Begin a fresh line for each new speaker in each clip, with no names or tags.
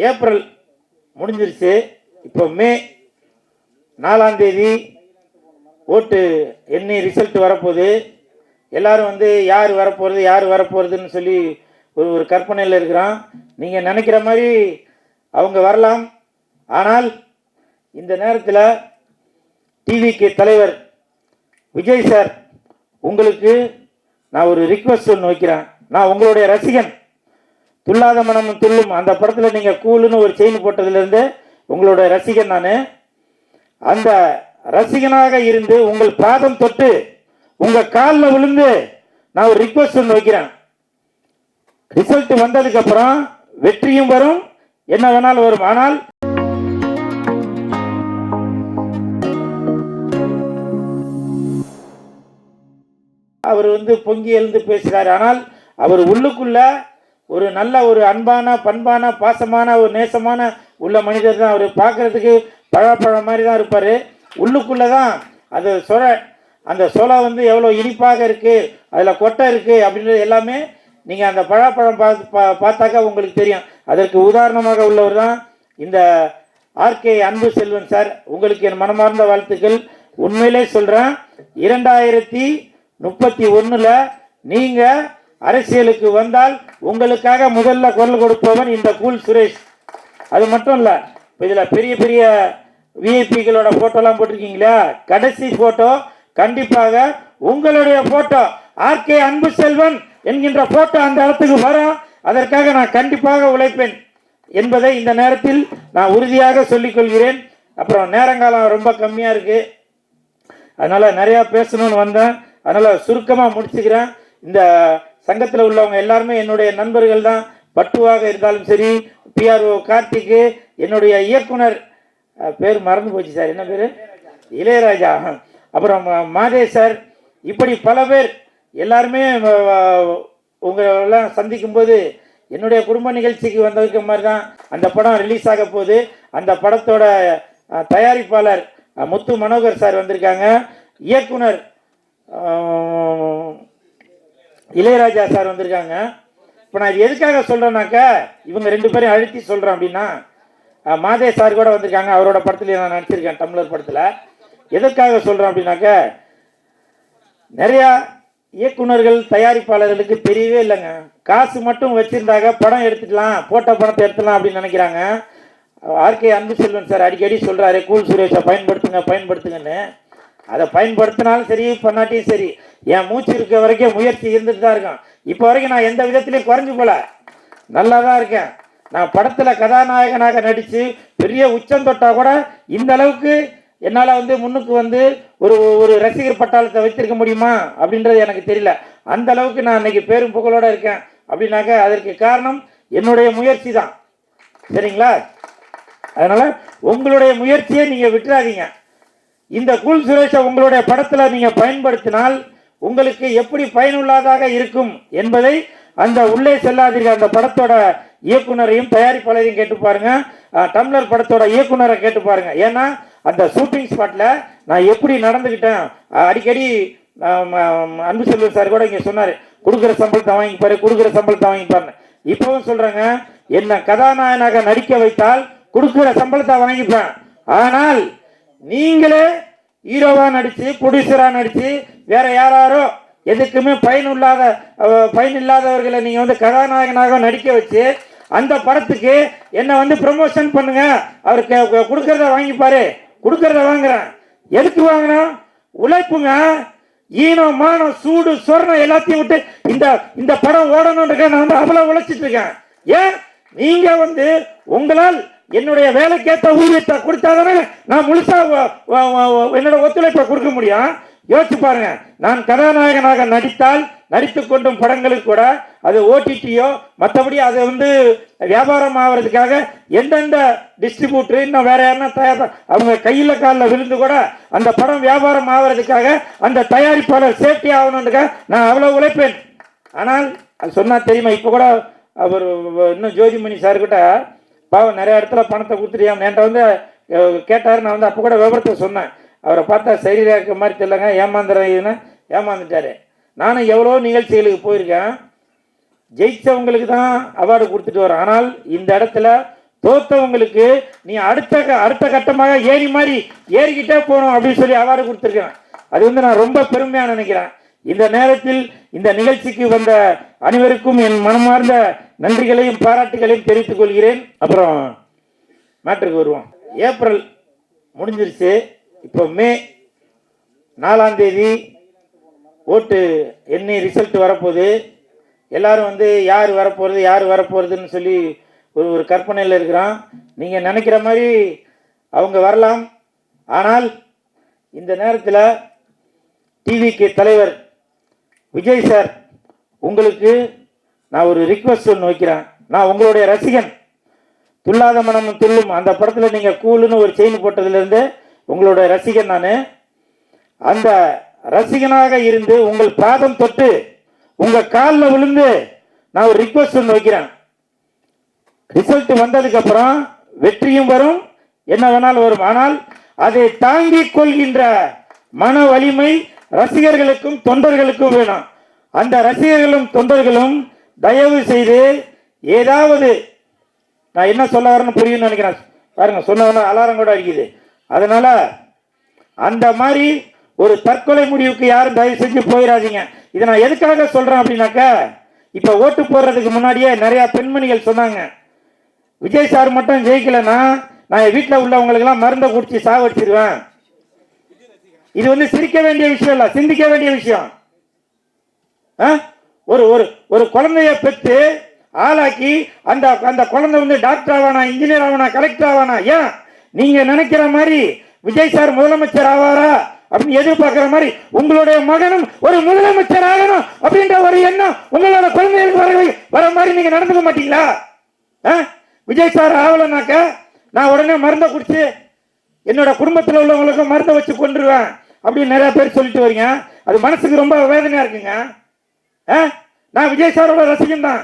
April முடிஞ்சிருச்சு. இப்போ மே 4ஆம் தேதி ஓட்டு எண்ணி ரிசல்ட் வரப்போகுது. எல்லாரும் வந்து யார் வரப்போகிறதுன்னு சொல்லி ஒரு கற்பனையில் இருக்கிறான். நீங்கள் நினைக்கிற மாதிரி அவங்க வரலாம். ஆனால் இந்த நேரத்தில் டிவிக்கு தலைவர் விஜய் சார், உங்களுக்கு நான் ஒரு ரிக்வெஸ்ட் ஒன்று வைக்கிறேன். நான் உங்களுடைய ரசிகன். துல்லாத மனமும் துள்ளும் அந்த படத்தில் நீங்கள் கூலுன்னு ஒரு செயின் போட்டதுலேருந்து உங்களுடைய ரசிகன் நான். அந்த ரசிகனாக இருந்து உங்கள் பாதம் தொட்டு உங்கள் காலில் விழுந்து நான் ஒரு ரிக்வெஸ்ட் ஒன்று வைக்கிறேன். ரிசல்ட் வந்ததுக்கப்புறம் வெற்றியும் வரும், என்ன வேணாலும் வரும். ஆனால் அவர் வந்து பொங்கி எழுந்து பேசுகிறார். ஆனால் அவர் உள்ளுக்குள்ள ஒரு நல்ல ஒரு அன்பான பண்பான பாசமான ஒரு நேசமான உள்ள மனிதர் தான். அவர் பார்க்கறதுக்கு பழப்பழம் மாதிரி தான் இருப்பார். உள்ளுக்குள்ளே தான் அது அந்த சொலை வந்து எவ்வளோ இனிப்பாக இருக்குது, அதில் கொட்டை இருக்குது அப்படின்றது எல்லாமே நீங்கள் அந்த பழப்பழம் பார்த்தாக்கா உங்களுக்கு தெரியும். அதற்கு உதாரணமாக உள்ளவர் தான் இந்த ஆர்கே அன்பு செல்வன் சார். உங்களுக்கு என் மனமார்ந்த வாழ்த்துக்கள். உண்மையிலே சொல்கிறேன், 2031 நீங்கள் அரசியலுக்கு வந்தால் உங்களுக்காக முதல்ல குரல் கொடுப்பவன் இந்த கூல் சுரேஷ். அது மட்டும் இல்லை, இப்போ இதில் பெரிய பெரிய விஐபிகளோட ஃபோட்டோலாம் போட்டிருக்கீங்களா, கடைசி ஃபோட்டோ கண்டிப்பாக உங்களுடைய ஃபோட்டோ ஆர்கே அன்பு செல்வன் என்கின்ற ஃபோட்டோ அந்த இடத்துக்கு வரும். அதற்காக நான் கண்டிப்பாக உழைப்பேன் என்பதை இந்த நேரத்தில் நான் உறுதியாக சொல்லிக்கொள்கிறேன். அப்புறம் நேரங்காலம் ரொம்ப கம்மியாக இருக்குது, அதனால் நிறையா பேசணும்னு வந்தேன். அதனால் சுருக்கமாக முடிச்சுக்கிறேன். இந்த சங்கத்தில் உள்ளவங்க எல்லாருமே என்னுடைய நண்பர்கள் தான். பட்டுவாக இருந்தாலும் சரி, பிஆர்ஓ கார்த்திக்கு, என்னுடைய இயக்குனர் பேர் மறந்து போச்சு சார், என்ன பேர், இளையராஜா, அப்புறம் மாதே சார், இப்படி பல பேர் எல்லாருமே உங்களெல்லாம் சந்திக்கும்போது என்னுடைய குடும்ப நிகழ்ச்சிக்கு வந்ததுக்கு மாதிரி தான். அந்த படம் ரிலீஸ் ஆக போகுது. அந்த படத்தோட தயாரிப்பாளர் முத்து மனோகர் சார் வந்திருக்காங்க. இயக்குனர் இளையராஜா சார் வந்திருக்காங்க. இப்போ நான் இது எதுக்காக சொல்கிறேன்னாக்கா, இவங்க 2 பேரையும் அழுத்தி சொல்கிறேன் அப்படின்னா, மாதே சார் கூட வந்திருக்காங்க. அவரோட படத்தில் நான் நடிச்சிருக்கேன், டம்ளர் படத்தில். எதற்காக சொல்கிறேன் அப்படின்னாக்கா, நிறையா இயக்குனர்கள் தயாரிப்பாளர்களுக்கு தெரியவே இல்லைங்க. காசு மட்டும் வச்சுருந்தாங்க படம் எடுத்துக்கலாம், போட்ட படத்தை எடுத்துக்கலாம் அப்படின்னு நினைக்கிறாங்க. ஆர்கே அன்பு செல்வன் சார் அடிக்கடி சொல்கிறாரு, கூல் சுரேஷை பயன்படுத்துங்கன்னு. அதை பயன்படுத்தினாலும் சரி, பண்ணாட்டியும் சரி, என் மூச்சு இருக்க வரைக்கும் முயற்சி இருந்துட்டு தான் இருக்கும். இப்போ வரைக்கும் நான் எந்த விதத்துலையும் குறைஞ்சு போல, நல்லா தான் இருக்கேன். நான் படத்தில் கதாநாயகனாக நடித்து பெரிய உச்சம் தொட்டால் கூட இந்த அளவுக்கு என்னால் வந்து முன்னுக்கு வந்து ஒரு ரசிகர் பட்டாளத்தை வைத்திருக்க முடியுமா அப்படின்றது எனக்கு தெரியல. அந்த அளவுக்கு நான் இன்னைக்கு பேரும் புகழோடு இருக்கேன். அப்படின்னாக்க அதற்கு காரணம் என்னுடைய முயற்சி தான். சரிங்களா? அதனால் உங்களுடைய முயற்சியை நீங்கள் விட்டுறாதீங்க. இந்த கூல் சுரேஷை உங்களுடைய படத்தில் நீங்கள் பயன்படுத்தினால் உங்களுக்கு எப்படி பயனுள்ளதாக இருக்கும் என்பதை அந்த உள்ளே செல்லாதீர்கள் அந்த படத்தோட இயக்குனரையும் தயாரிப்பாளரையும் கேட்டு பாருங்க. டம்ளர் படத்தோட இயக்குனரை கேட்டு பாருங்க. ஏன்னா அந்த ஷூட்டிங் ஸ்பாட்ல நான் எப்படி நடந்துக்கிட்டேன், அடிக்கடி அன்பு செல்வன் சார் கூட இங்கே சொன்னார், கொடுக்குற சம்பளத்தை வாங்கிப்பாரு. இப்பவும் சொல்றேங்க, என்ன கதாநாயகனாக நடிக்க வைத்தால் கொடுக்குற சம்பளத்தை வாங்கிப்பேன். ஆனால் நீங்களே ஹீரோவா நடிச்சு, ப்ரொடியூசரா நடிச்சு, வேற யாரோ எதுக்குமே பயனில்லாதவர்களை நீங்க வந்து கதாநாயகனாக நடிக்க வச்சு அந்த படத்துக்கு என்ன வந்து ப்ரமோஷன் பண்ணுங்க, அவருக்கு கொடுக்கறத வாங்கிப்பாரு. கொடுக்கறத வாங்குறேன். எதுக்கு வாங்கினோம்? உழைப்புங்க. ஈனம் மானம் சூடு சொர்ணம் எல்லாத்தையும் விட்டு இந்த படம் ஓடணும்னு நான் வந்து அவ்வளவு உழைச்சிட்டு இருக்கேன். ஏன் நீங்க வந்து உங்களால் என்னுடைய வேலைக்கேற்ற ஊதியத்தை கொடுத்தாதானே நான் முழுசா என்னோட ஒத்துழைப்பை கொடுக்க முடியும். யோசிச்சு பாருங்க, நான் கதாநாயகனாக நடித்துக் கொண்டும் படங்களுக்கு கூட அது ஓடிடியோ மற்றபடி அதை வந்து வியாபாரம் ஆகிறதுக்காக எந்தெந்த டிஸ்ட்ரிபியூட்டர் இன்னும் வேற யாருன்னா அவங்க கையில் காலில் விழுந்து கூட அந்த படம் வியாபாரம் ஆகிறதுக்காக அந்த தயாரிப்பாளர் சேஃப்டி ஆகணுன்றதுக்காக நான் அவ்வளோ உழைப்பேன். ஆனால் அது சொன்னா தெரியுமா, இப்போ கூட அவர் இன்னும் ஜோதிமணி சார் கிட்ட பாவம் நிறைய இடத்துல பணத்தை கொடுத்துட்டியாம என்கிட்ட வந்து கேட்டார். நான் வந்து அப்போ கூட விவரத்தை சொன்னேன். அவரை பார்த்தா சரியாக இருக்க மாதிரி தெரியலங்க, ஏமாந்துட்டாரு. நானும் எவ்வளோ நிகழ்ச்சிகளுக்கு போயிருக்கேன், ஜெயிச்சவங்களுக்கு தான் அவார்டு கொடுத்துட்டு வரேன். ஆனால் இந்த இடத்துல தோத்தவங்களுக்கு நீ அடுத்த கட்டமாக ஏறி மாதிரி ஏறிக்கிட்டே போகணும் அப்படின்னு சொல்லி அவார்டு கொடுத்துருக்கேன். அது வந்து நான் ரொம்ப பெருமையா நினைக்கிறேன். இந்த நேரத்தில் இந்த நிகழ்ச்சிக்கு வந்த அனைவருக்கும் என் மனமார்ந்த நன்றிகளையும் பாராட்டுகளையும் தெரிவித்துக் கொள்கிறேன். அப்புறம் மேட்ருக்கு வருவோம். ஏப்ரல் முடிஞ்சிருச்சு. இப்போ மே 4ஆம் தேதி ஓட்டு எண்ணி ரிசல்ட் வரப்போகுது. எல்லாரும் வந்து யார் வரப்போகிறதுன்னு சொல்லி ஒரு கற்பனையில் இருக்கிறான். நீங்கள் நினைக்கிற மாதிரி அவங்க வரலாம். ஆனால் இந்த நேரத்தில் டிவிக்கு தலைவர் விஜய் சார், உங்களுக்கு நான் ஒரு ரிக்வஸ்ட் ஒன்று வைக்கிறேன். நான் உங்களுடைய ரசிகன். துல்லாத மனமும் துள்ளும் அந்த படத்தில் நீங்கள் கூலுன்னு ஒரு செயின் போட்டதுலேருந்து உங்களுடைய ரசிகன் நான். அந்த ரசிகனாக இருந்து உங்கள் பாதம் தொட்டு உங்கள் காலில் விழுந்து நான் ஒரு ரிக்வஸ்ட் ஒன்று வைக்கிறேன். ரிசல்ட் வந்ததுக்கு அப்புறம் வெற்றியும் வரும், என்ன வேணாலும் வரும். ஆனால் அதை தாங்கிக் கொள்கின்ற மன வலிமை ரசிகர்களுக்கும் தொண்டர்களுக்கும் வேணும். அந்த ரசிகர்களும் தொண்டர்களும் தயவு செய்து ஏதாவது, நான் என்ன சொல்ல வரேன்னு புரியும்னு நினைக்கிறேன். பாருங்க, சொன்ன அலாரம் கூட அடிக்குது. அதனால அந்த மாதிரி ஒரு தற்கொலை முடிவுக்கு யாரும் தயவு செஞ்சு போயிடாதீங்க. இதை நான் எதுக்காக சொல்றேன் அப்படின்னாக்கா, இப்ப ஓட்டு போடுறதுக்கு முன்னாடியே நிறைய பெண்மணிகள் சொன்னாங்க, விஜய் சார் மட்டும் ஜெயிக்கலன்னா நான் என் வீட்டில் உள்ளவங்களுக்கெல்லாம் மருந்தை குடிச்சு சாவடிச்சிருவேன். இது வந்து சிரிக்க வேண்டிய விஷயம் இல்ல, சிந்திக்க வேண்டிய விஷயம். ஒரு ஒரு ஒரு குழந்தைய பெற்று ஆளாக்கி அந்த அந்த குழந்தை வந்து டாக்டர் ஆவானா, இன்ஜினியர் ஆவானா, கலெக்டர் ஆவானா? ஏன் நீங்க நினைக்கிற மாதிரி விஜய் சார் முதலமைச்சர் ஆவாரா அப்படின்னு எதிர்பார்க்கிற மாதிரி உங்களுடைய மகனும் ஒரு முதலமைச்சர் ஆகணும் அப்படின்ற ஒரு எண்ணம் உங்களோட குழந்தைகளுக்கு வர மாதிரி நீங்க நடந்துக்க மாட்டீங்களா? விஜய் சார் ஆகலனாக்க நான் உடனே மருந்தை குடிச்சு என்னோட குடும்பத்தில் உள்ளவங்களுக்கு மருந்தை வச்சு கொண்டுருவேன் அப்படின்னு நிறைய பேர் சொல்லிட்டு வரீங்க. அது மனசுக்கு ரொம்ப வேதனையா இருக்குங்க. நான் விஜய் சாரோட ரசிகன் தான்.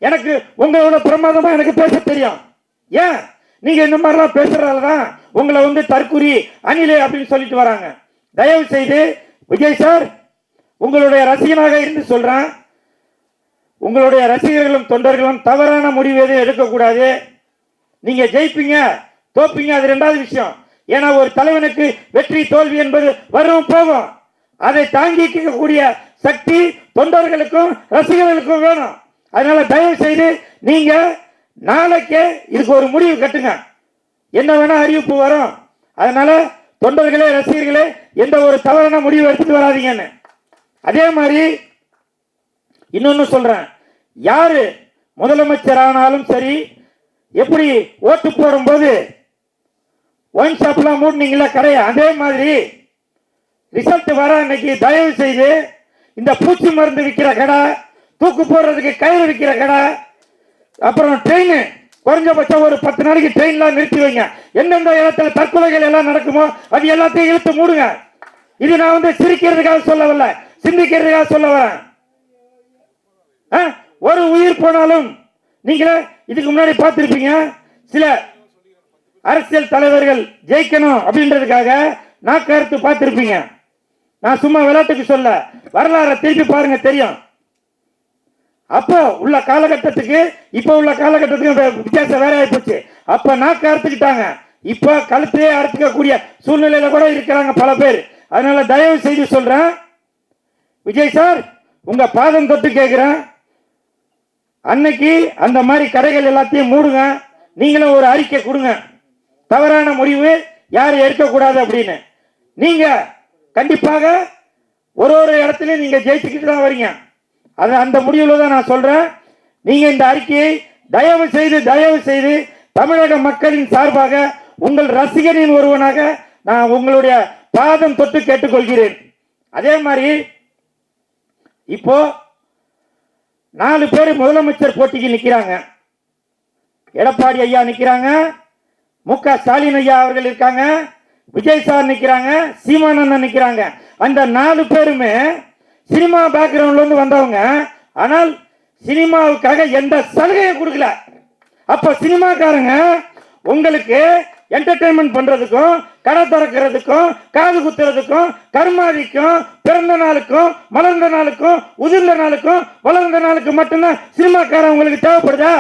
எனக்கு உங்களோட பிரமாதமா எனக்கு பேச தெரியும். ஏன் நீங்க இந்த மாதிரிலாம் பேசுறதாலதான் உங்களை வந்து தற்குறி அணிலே அப்படின்னு சொல்லிட்டு வராங்க. தயவு செய்து விஜய் சார், உங்களுடைய ரசிகனாக இருந்து சொல்றேன், உங்களுடைய ரசிகர்களும் தொண்டர்களும் தவறான முடிவு எதுவும் எடுக்கக்கூடாது. நீங்க ஜெயிப்பீங்க தோப்பீங்க, அது ரெண்டாவது விஷயம். ஏன்னா ஒரு தலைவனுக்கு வெற்றி தோல்வி என்பது வரும் போகும். அதை தாங்கிக்கக்கூடிய சக்தி தொண்டர்களுக்கும் ரசிகர்களுக்கும் வேணும். அதனால தயவு செய்து நீங்க நாளைக்கே இதுக்கு ஒரு முடிவு கட்டுங்க. என்ன வேணா அறிவிப்பு வரும். அதனால தொண்டர்களே ரசிகர்களே எந்த ஒரு தவறான முடிவு எடுத்துட்டு வராதீங்கன்னு. அதே மாதிரி இன்னொன்னு சொல்றேன், யாரு முதலமைச்சர் ஆனாலும் சரி, எப்படி ஓட்டு போடும் போது ஒயின் ஷாப்லாம் மூடினீங்களா கடையை, அதே மாதிரி ரிசல்ட் வர அன்னைக்கு தயவு செய்து இந்த பூச்சி மருந்து விற்கிற கடை, தூக்கு போடுறதுக்கு கயிறு விற்கிற கடை, அப்புறம் ட்ரெயின் குறைஞ்சபட்சம் ஒரு 10 நாளைக்கு ட்ரெயின்லாம் நிறுத்தி வைங்க. எந்தெந்த இடத்துல தற்கொலைகள் எல்லாம் நடக்குமோ அது எல்லாத்தையும் இழுத்து மூடுங்க. இது நான் வந்து சிரிக்கிறதுக்காக சொல்ல வரல, சிந்திக்கிறதுக்காக சொல்ல வரேன். ஒரு உயிர் போனாலும் நீங்களே இதுக்கு முன்னாடி பார்த்திருப்பீங்க, சில அரசியல் தலைவர்கள் ஜெயிக்கணும் அப்படின்றதுக்காக நாக்கறுத்து பார்த்திருப்பீங்க. நான் சும்மா விளையாட்டுக்கு சொல்ல, வரலாறு திருப்பி பாருங்க தெரியும். அப்போ உள்ள காலகட்டத்துக்கு இப்ப உள்ள காலகட்டத்துக்கு வித்தியாசம் வேற ஆயிப்போச்சு. அப்ப நாக்கு அறுத்துக்கிட்டாங்க, இப்ப கழுத்தையே அறுத்துக்கக்கூடிய சூழ்நிலையில கூட இருக்கிறாங்க பல பேர். அதனால தயவு செய்து சொல்றேன், விஜய் சார் உங்க பாதம் தொட்டு கேட்கிறேன், அன்னைக்கு அந்த மாதிரி கடைகள் எல்லாத்தையும் மூடுங்க. நீங்களும் ஒரு அறிக்கை கொடுங்க, தவறான முடிவு யாரும் எடுக்கக்கூடாது அப்படின்னு. நீங்க கண்டிப்பாக ஒரு இடத்துலயும் நீங்க ஜெயிச்சுக்கிட்டு தான் வரீங்க. அது அந்த முடிவுல தான் நான் சொல்றேன். நீங்க இந்த அறிக்கையை தயவு செய்து தமிழக மக்களின் சார்பாக உங்கள் ரசிகரின் ஒருவனாக நான் உங்களுடைய பாதம் தொட்டு கேட்டுக்கொள்கிறேன். அதே மாதிரி இப்போ 4 பேர் முதலமைச்சர் போட்டிக்கு நிக்கிறாங்க. எடப்பாடி ஐயா நிக்கிறாங்க, மு.க. ஸ்டாலின் ஐயா அவர்கள் இருக்காங்க, விஜய் சார் நிக்கிறாங்க, சீமானந்தன் நிக்கிறாங்க. அந்த 4 பேருமே சினிமா பேக்ரவுண்ட்ல இருந்து வந்தவங்க. ஆனால் சினிமாவுக்காக எந்த சலுகையும் கொடுக்கல. அப்ப சினிமாக்காரங்க உங்களுக்கு என்டர்டைன்மெண்ட் பண்றதுக்கும், கடை திறக்கிறதுக்கும், காது குத்துறதுக்கும், கருமாதிக்கும், பிறந்த நாளுக்கும், மலர்ந்த நாளுக்கும், உதிர்ந்த நாளுக்கும், வளர்ந்த நாளுக்கு மட்டும்தான் சினிமாக்காரன் உங்களுக்கு தேவைப்படுதா?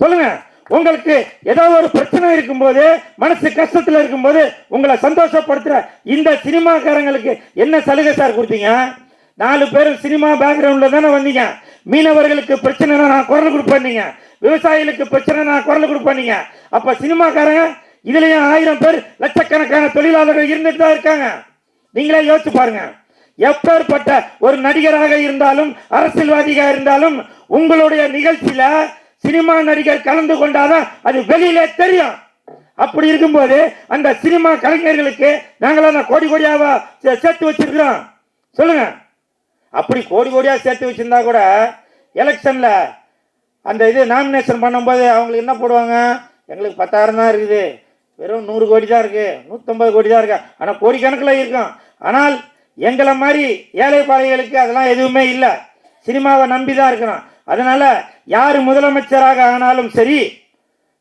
சொல்லுங்க. உங்களுக்கு ஏதோ ஒரு பிரச்சனை இருக்கும்போது, மனசு கஷ்டத்துல இருக்கும்போது உங்களை சந்தோஷப்படுத்துற இந்த சினிமாக்காரங்களுக்கு என்ன சலுகை சார் கொடுத்தீங்க? 4 பேர் சினிமா பேக்ரவுண்ட்ல தானே வந்தீங்க. மீனவர்களுக்கு பிரச்சனை நான் குரல் கொடுப்பேன், விவசாயிகளுக்கு பிரச்சனை நான் குரல் கொடுப்பேன். அப்ப சினிமாக்காரங்க இதுலயும் 1000 பேர் லட்சக்கணக்கான தொழிலாளர்கள் இருந்துட்டு தான் இருக்காங்க. நீங்களே யோசிச்சு பாருங்க. எப்பேற்பட்ட ஒரு நடிகராக இருந்தாலும் அரசியல்வாதியாக இருந்தாலும் உங்களுடைய நிகழ்ச்சியில சினிமா நடிகர் கலந்து கொண்டாதான் அது வெளியிலே தெரியும். அப்படி இருக்கும்போது அந்த சினிமா கலைஞர்களுக்கு நாங்களாம் கோடி கோடியாவா சேர்த்து வச்சிருக்கிறோம்? சொல்லுங்க. அப்படி கோடி கோடியா சேர்த்து வச்சிருந்தா கூட எலெக்ஷன்ல அந்த இது நாமினேஷன் பண்ணும்போது அவங்களுக்கு என்ன போடுவாங்க? எங்களுக்கு 10,000 தான் இருக்குது, வெறும் 100 கோடி தான் இருக்கு, 150 கோடி தான் இருக்கு. ஆனால் கோடிக்கணக்கில் இருக்கும். ஆனால் எங்களை மாதிரி ஏழை பாளைகளுக்கு அதெல்லாம் எதுவுமே இல்லை. சினிமாவை நம்பி தான் இருக்கணும். அதனால யார் முதலமைச்சராக ஆனாலும் சரி,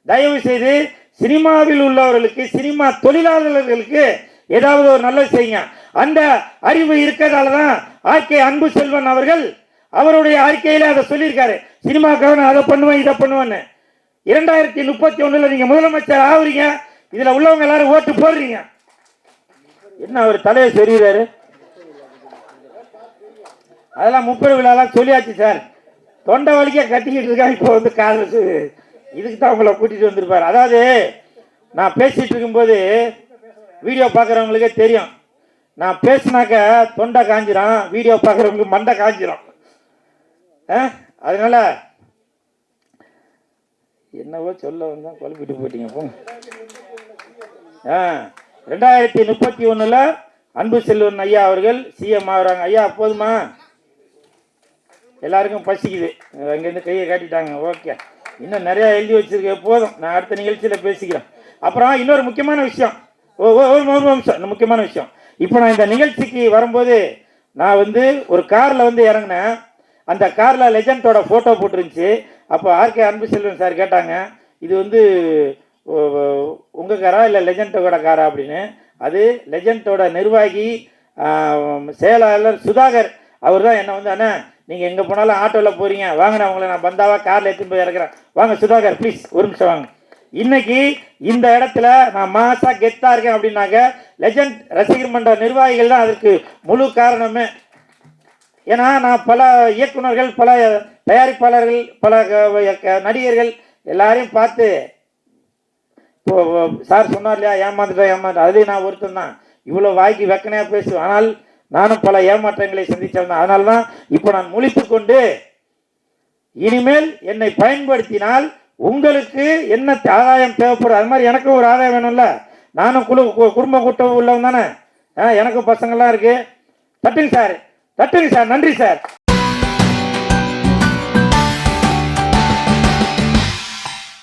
தயவு செய்து சினிமாவில் உள்ளவர்களுக்கு, சினிமா தொழிலாளர்களுக்கு ஏதாவது ஒரு நல்லது செய்யுங்க. அந்த அறிவு இருக்கிறதால தான் ஆர்கே அன்பு செல்வன் அவர்கள் அவருடைய அறிக்கையில அதை சொல்லியிருக்காரு. சினிமாக்காரன் அதை பண்ணுவேன் இதை பண்ணுவேன்னு. 2031 நீங்க முதலமைச்சர் ஆகுறீங்க, இதுல உள்ளவங்க எல்லாரும் ஓட்டு போடுறீங்க. என்ன அவர் தலையை சொல்லிடுறாரு? அதெல்லாம் 30 விழாலாம் சொல்லியாச்சு சார். தொண்டை வலிக்க கட்டிக்கிட்டு இருக்காங்க. இப்போ வந்து காதல் இதுக்கு தான் உங்களை கூட்டிட்டு வந்திருப்பாரு. அதாவது நான் பேசிட்டு இருக்கும்போது வீடியோ பார்க்குறவங்களுக்கே தெரியும், நான் பேசினாக்க தொண்டை காஞ்சிரும், வீடியோ பார்க்குறவங்களுக்கு மண்டை காஞ்சிரும். அதனால என்னவோ சொல்ல வந்தா குழப்பிட்டு போயிட்டீங்க. போங்க. 2031 அன்பு செல்வன் ஐயா அவர்கள் சிஎம் ஆகுறாங்க. ஐயா போதுமா? எல்லாருக்கும் பசிக்குது. அங்கேருந்து கையை காட்டிட்டாங்க. ஓகே, இன்னும் நிறையா எழுதி வச்சிருக்க. போதும், நான் அடுத்த நிகழ்ச்சியில் பேசிக்கிறேன். அப்புறம் இன்னொரு முக்கியமான விஷயம், முக்கியமான விஷயம். இப்போ நான் இந்த நிகழ்ச்சிக்கு வரும்போது நான் வந்து ஒரு காரில் வந்து இறங்கினேன். அந்த காரில் லெஜண்டோட ஃபோட்டோ போட்டுருந்துச்சு. அப்போ ஆர்கே அன்பு செல்வன் சார் கேட்டாங்க, இது வந்து உங்கள் காரா இல்லை லெஜண்டோட காரா அப்படின்னு. அது லெஜண்டோட நிர்வாகி செயலாளர் சுதாகர் அவர் தான் என்னை வந்து, அண்ணா நீங்கள் எங்கே போனாலும் ஆட்டோவில் போகிறீங்க, வாங்க உங்களை நான் பந்தாவாக காரில் எடுத்துன்னு போய் இறக்குறேன், வாங்க சுதாகர் ப்ளீஸ் ஒரு நிமிஷம் வாங்க. இன்னைக்கு இந்த இடத்துல நான் மாசா கெத்தா இருக்கேன் அப்படின்னாக்க லெஜண்ட் ரசிகர் மன்ற நிர்வாகிகள் தான் அதற்கு முழு காரணமே. ஏன்னா நான் பல இயக்குநர்கள், பல தயாரிப்பாளர்கள், பல நடிகர்கள் எல்லாரையும் பார்த்து, இப்போ சார் சொன்னார் இல்லையா, ஏமாந்துட்டேன் அதுலேயும் நான் ஒருத்தன் தான். இவ்வளோ வாய்க்கு வெக்கனையாக பேசுவேன், ஆனால் நானும் பல ஏமாற்றங்களை சந்திச்சேன். அதனால தான் இப்போ நான் முழித்து கொண்டு இனிமேல் என்னை பயன்படுத்தினால் உங்களுக்கு என்ன ஆதாயம் தேவைப்படும், அது மாதிரி எனக்கும் ஒரு ஆதாயம் வேணும்ல. நானும் குடும்ப கூட்டம் உள்ளவன் தானே, எனக்கும் பசங்கள்லாம் இருக்கு. தட்டுங்க சார், தட்டுங்க சார், நன்றி சார்.